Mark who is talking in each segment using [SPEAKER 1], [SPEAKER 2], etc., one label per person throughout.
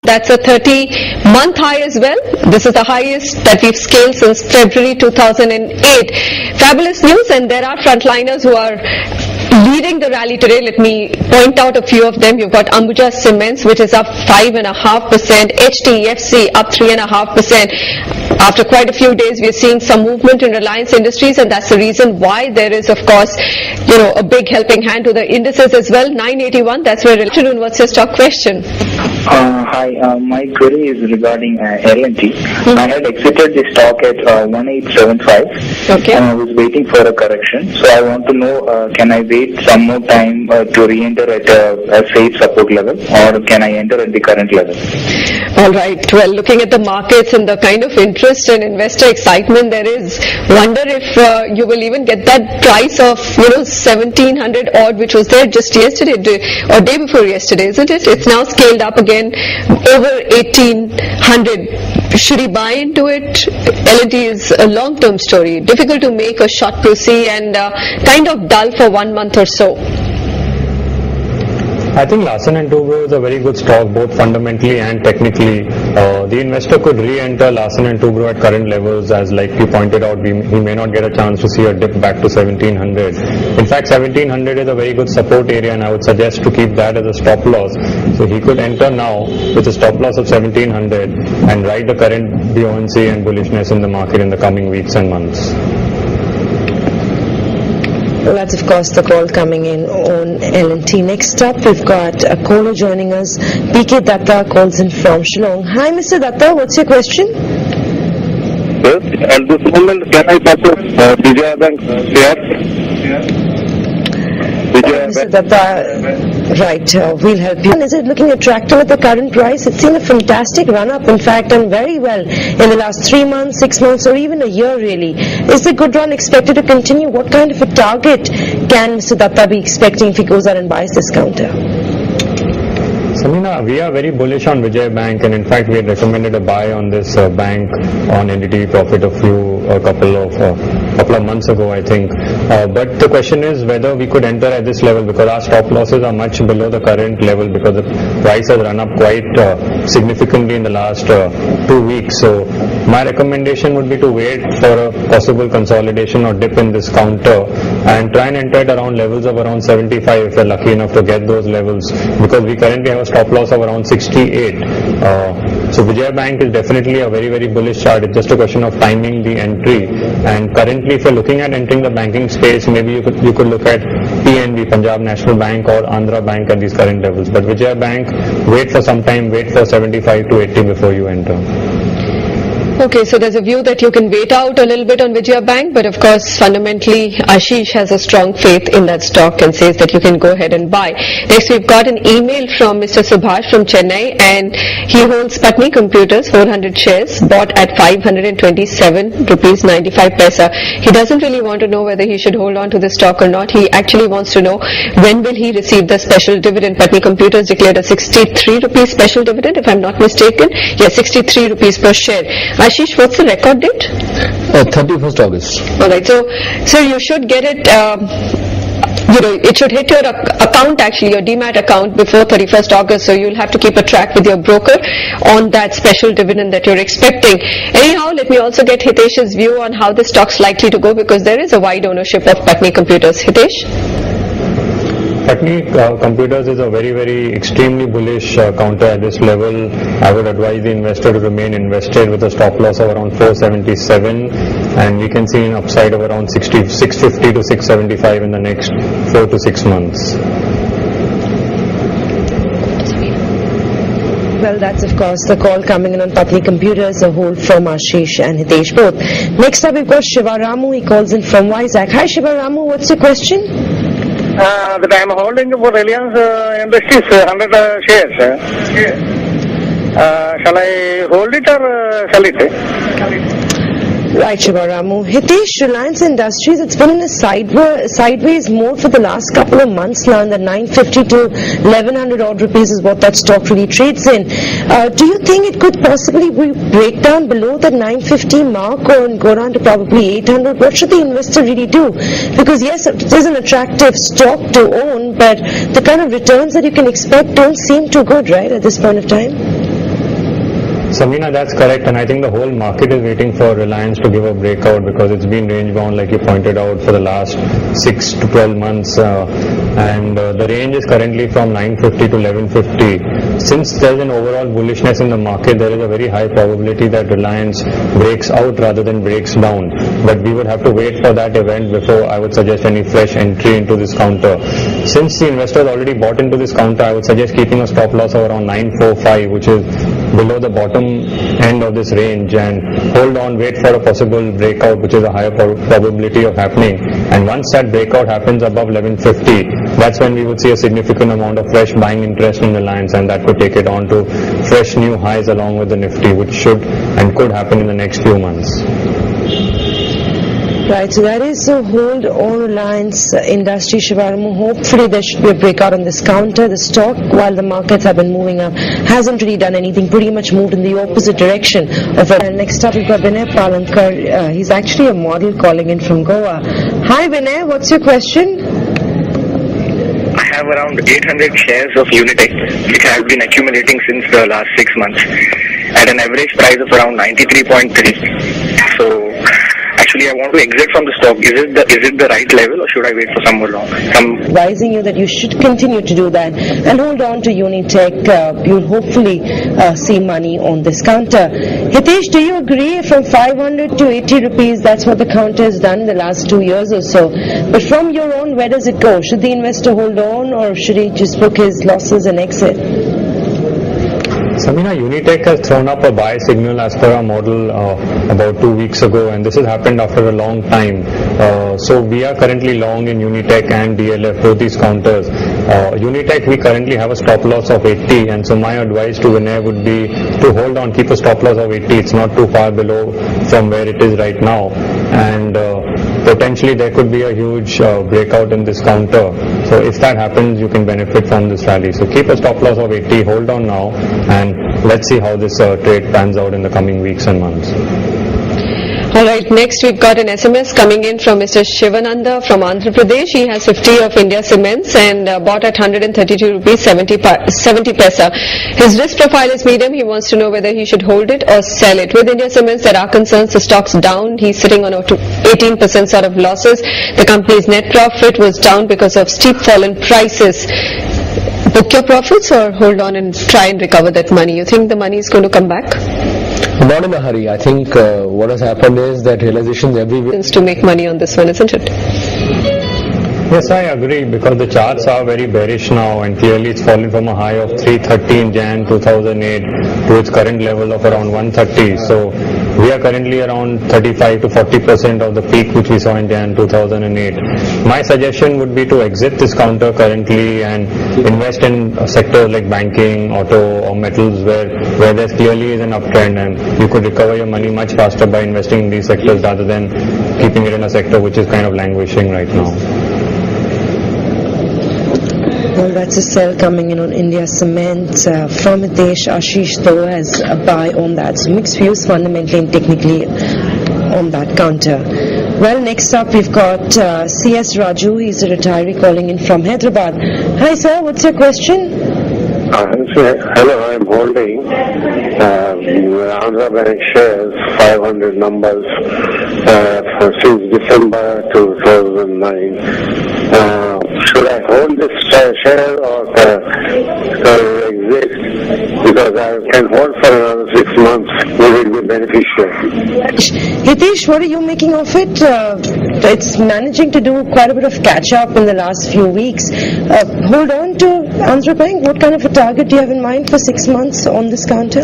[SPEAKER 1] That's a 30-month high as well. This is the highest that we've scaled since February 2008. Fabulous news, and there are frontliners who are leading the rally today. Let me point out a few of them. You've got Ambuja Cements, which is up 5.5%, HTFC up 3.5%. After quite a few days, we're seeing some movement in Reliance Industries, and that's the reason why there is, of course, a big helping hand to the indices as well. 981, that's where afternoon. What's your stock question?
[SPEAKER 2] Hi, my query is regarding L&T. I had exited the stock at 1875.
[SPEAKER 1] Okay.
[SPEAKER 2] I was waiting for a correction. So I want to know, can I wait some more time to re-enter at a safe support level, or can I enter at the current level?
[SPEAKER 1] All right. Well, looking at the markets and the kind of interest and investor excitement there is, wonder if you will even get that price of 1700 odd, which was there just yesterday or day before yesterday, isn't it? It's now scaled up again over 1800. Should he buy into it? L&T is a long-term story. Difficult to make a short proceed and kind of dull for 1 month or so.
[SPEAKER 3] I think Larsen & Toubro is a very good stock, both fundamentally and technically. The investor could re-enter Larsen & Toubro at current levels, as like you pointed out, he may not get a chance to see a dip back to 1700. In fact, 1700 is a very good support area, and I would suggest to keep that as a stop loss. So he could enter now with a stop loss of 1700 and ride the current buoyancy and bullishness in the market in the coming weeks and months.
[SPEAKER 4] Well, that's of course the call coming in on L&T. Next up, we've got a caller joining us. PK Datta calls in from Shillong. Hi, Mr. Datta, what's your question?
[SPEAKER 5] Yes, at this moment, can I purchase Vijaya Bank shares?
[SPEAKER 4] Mr. Datta, right, we'll help you. Is it looking attractive at the current price? It's seen a fantastic run-up, in fact, and very well in the last 3 months, 6 months, or even a year, really. Is the good run expected to continue? What kind of a target can Mr. Datta be expecting if he goes out and buys this counter?
[SPEAKER 3] Samina, we are very bullish on Vijaya Bank, and in fact we had recommended a buy on this bank on NDTV Profit a couple of months ago, I think. But the question is whether we could enter at this level, because our stop losses are much below the current level, because the price has run up quite significantly in the last 2 weeks. So my recommendation would be to wait for a possible consolidation or dip in this counter and try and enter at around levels of around 75 if you're lucky enough to get those levels, because we currently have a stop loss of around 68. So Vijaya Bank is definitely a very, very bullish chart. It's just a question of timing the entry. And currently, if you're looking at entering the banking space, maybe you could look at PNB, Punjab National Bank, or Andhra Bank at these current levels. But Vijaya Bank, wait for some time, wait for 75 to 80 before you enter.
[SPEAKER 1] Okay, so there's a view that you can wait out a little bit on Vijaya Bank, but of course, fundamentally, Ashish has a strong faith in that stock and says that you can go ahead and buy. Next, we've got an email from Mr. Subhash from Chennai, and he holds Patni Computers, 400 shares, bought at 527 rupees 95 paisa. He doesn't really want to know whether he should hold on to the stock or not. He actually wants to know when will he receive the special dividend. Patni Computers declared a 63 rupees special dividend, if I'm not mistaken. Yeah, 63 rupees per share. Ashish, what's the record date?
[SPEAKER 6] 31st August.
[SPEAKER 1] Alright, so you should get it, it should hit your account, actually, your Demat account before 31st August, so you'll have to keep a track with your broker on that special dividend that you're expecting. Anyhow, let me also get Hitesh's view on how the stock's likely to go, because there is a wide ownership of Patni Computers. Hitesh?
[SPEAKER 3] Patni Computers is a very, very extremely bullish counter at this level. I would advise the investor to remain invested with a stop loss of around 477, and we can see an upside of around 650 to 675 in the next 4 to 6 months.
[SPEAKER 4] Well, that's of course the call coming in on Patni Computers, a hold from Ashish and Hitesh both. Next up, we've got Shiva Ramu. He calls in from Vizag. Hi, Shiva Ramu. What's your question?
[SPEAKER 5] That I am holding for Reliance Industries 100 shares. Shall I hold it or sell it?
[SPEAKER 4] Right, Shiva Ramu. Hitesh, Reliance Industries, it's been in a sideways mode for the last couple of months now, and the 950 to 1100 odd rupees is what that stock really trades in. Do you think it could possibly break down below the 950 mark or go down to probably 800? What should the investor really do? Because yes, it is an attractive stock to own, but the kind of returns that you can expect don't seem too good, right, at this point of time?
[SPEAKER 3] Samina, that's correct, and I think the whole market is waiting for Reliance to give a breakout because it's been range bound, like you pointed out, for the last 6 to 12 months, and the range is currently from 950 to 1150. Since there's an overall bullishness in the market, there is a very high probability that Reliance breaks out rather than breaks down. But we would have to wait for that event before I would suggest any fresh entry into this counter. Since the investors already bought into this counter, I would suggest keeping a stop loss of around 945, which is below the bottom end of this range, and hold on, wait for a possible breakout, which is a higher probability of happening. And once that breakout happens above 1150, that's when we would see a significant amount of fresh buying interest in Reliance, and that could take it on to fresh new highs along with the Nifty, which should and could happen in the next few months.
[SPEAKER 4] Right, so that is a hold on Reliance Industry, Shivaramu. Hopefully there should be a breakout on this counter. The stock, while the markets have been moving up, hasn't really done anything, pretty much moved in the opposite direction of it. Next up we've got Vinay Palankar. He's actually a model calling in from Goa. Hi Vinay, what's your question?
[SPEAKER 7] I have around 800 shares of Unitech, which I have been accumulating since the last 6 months, at an average price of around 93.3. So, actually, I want to exit from the stock. Is it the right level, or should I wait for some more long?
[SPEAKER 4] Advising you that you should continue to do that and hold on to Unitech. You'll hopefully see money on this counter. Hitesh, do you agree? From 500 to 80 rupees, that's what the counter has done in the last 2 years or so. But from your own, where does it go? Should the investor hold on, or should he just book his losses and exit?
[SPEAKER 3] Samina, Unitech has thrown up a buy signal as per our model about 2 weeks ago, and this has happened after a long time. So we are currently long in Unitech and DLF, both these counters. Unitech, we currently have a stop loss of 80, and so my advice to Vinay would be to hold on, keep a stop loss of 80. It's not too far below from where it is right now, and potentially there could be a huge breakout in this counter. So if that happens, you can benefit from this rally. So keep a stop loss of 80, hold on now, and let's see how this trade pans out in the coming weeks and months.
[SPEAKER 1] Alright, next we've got an SMS coming in from Mr. Shivananda from Andhra Pradesh. He has 50 of India Cements and bought at 132 rupees 70 paisa. His risk profile is medium. He wants to know whether he should hold it or sell it. With India Cements, there are concerns. The stock's down. He's sitting on 18% sort of losses. The company's net profit was down because of steep fall in prices. Book your profits or hold on and try and recover that money? You think the money is going to come back?
[SPEAKER 6] Not in a hurry. I think what has happened is that realizations everywhere.
[SPEAKER 1] To make money on this one, isn't it?
[SPEAKER 3] Yes, I agree, because the charts are very bearish now, and clearly it's fallen from a high of 330 in Jan 2008 to its current level of around 130. So we are currently around 35 to 40% of the peak which we saw in Jan 2008. My suggestion would be to exit this counter currently and invest in sectors like banking, auto or metals where there clearly is an uptrend, and you could recover your money much faster by investing in these sectors rather than keeping it in a sector which is kind of languishing right now.
[SPEAKER 4] Well, that's a sell coming in on India Cement. From Hitesh, Ashish though has a buy on that. So mixed views fundamentally and technically on that counter. Well, next up we've got CS Raju. He's a retiree calling in from Hyderabad. Hi sir, what's your question?
[SPEAKER 5] Hello, I'm holding Andhra Bank shares, 500 numbers, since December 2009. Should I hold this share or exit? Because I can hold for another 6 months. Will it be beneficial?
[SPEAKER 4] Hitesh, what are you making of it? It's managing to do quite a bit of catch up in the last few weeks. Hold on to Andhra Bank. What kind of a target do you have in mind for 6 months on this counter?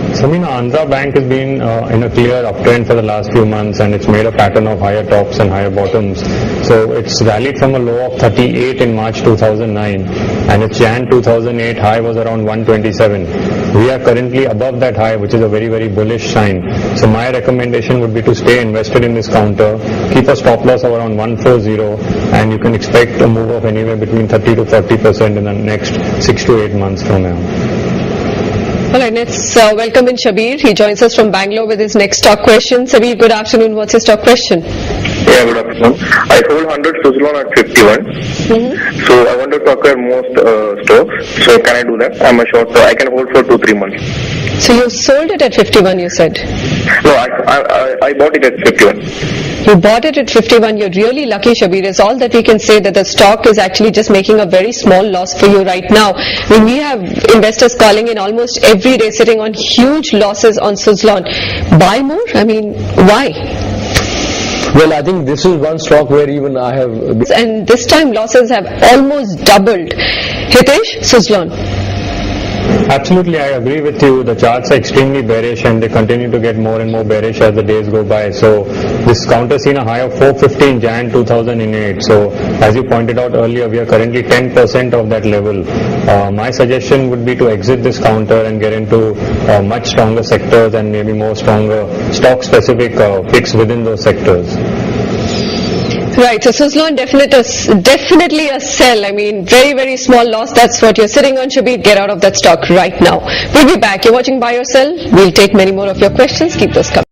[SPEAKER 3] Samina, Andhra Bank has been in a clear uptrend for the last few months, and it's made a pattern of higher tops and higher bottoms. So it's rallied from a low of 38 in March 2009, and its Jan 2008 high was around 127. We are currently above that high, which is a very, very bullish sign. So my recommendation would be to stay invested in this counter, keep a stop loss of around 140, and you can expect a move of anywhere between 30 to 40% in the next 6 to 8 months from now.
[SPEAKER 1] Alright, let's welcome in Shabir. He joins us from Bangalore with his next stock question. Shabir, good afternoon. What's your stock question?
[SPEAKER 7] Yeah, good afternoon. I sold 100 Suzlon at 51. So I wanted to acquire most stocks. So can I do that? I'm a short, so I can hold for 2-3 months.
[SPEAKER 1] So you sold it at 51, you said.
[SPEAKER 7] No, I bought it at 51.
[SPEAKER 1] You bought it at 51. You're really lucky, Shabir. Is all that we can say, that the stock is actually just making a very small loss for you right now. I mean, we have investors calling in almost every day, sitting on huge losses on Suzlon. Buy more? I mean, why?
[SPEAKER 6] Well, I think this is one stock where even I have...
[SPEAKER 1] And this time losses have almost doubled. Hitesh, Suzlon.
[SPEAKER 3] Absolutely, I agree with you. The charts are extremely bearish and they continue to get more and more bearish as the days go by. So this counter seen a high of 450 in Jan 2008. So as you pointed out earlier, we are currently 10% of that level. My suggestion would be to exit this counter and get into much stronger sectors and maybe more stronger stock-specific picks within those sectors.
[SPEAKER 1] Right, so Suzlon definitely a sell. I mean, very, very small loss. That's what you're sitting on, Shabir. Get out of that stock right now. We'll be back. You're watching Buy or Sell. We'll take many more of your questions. Keep those coming.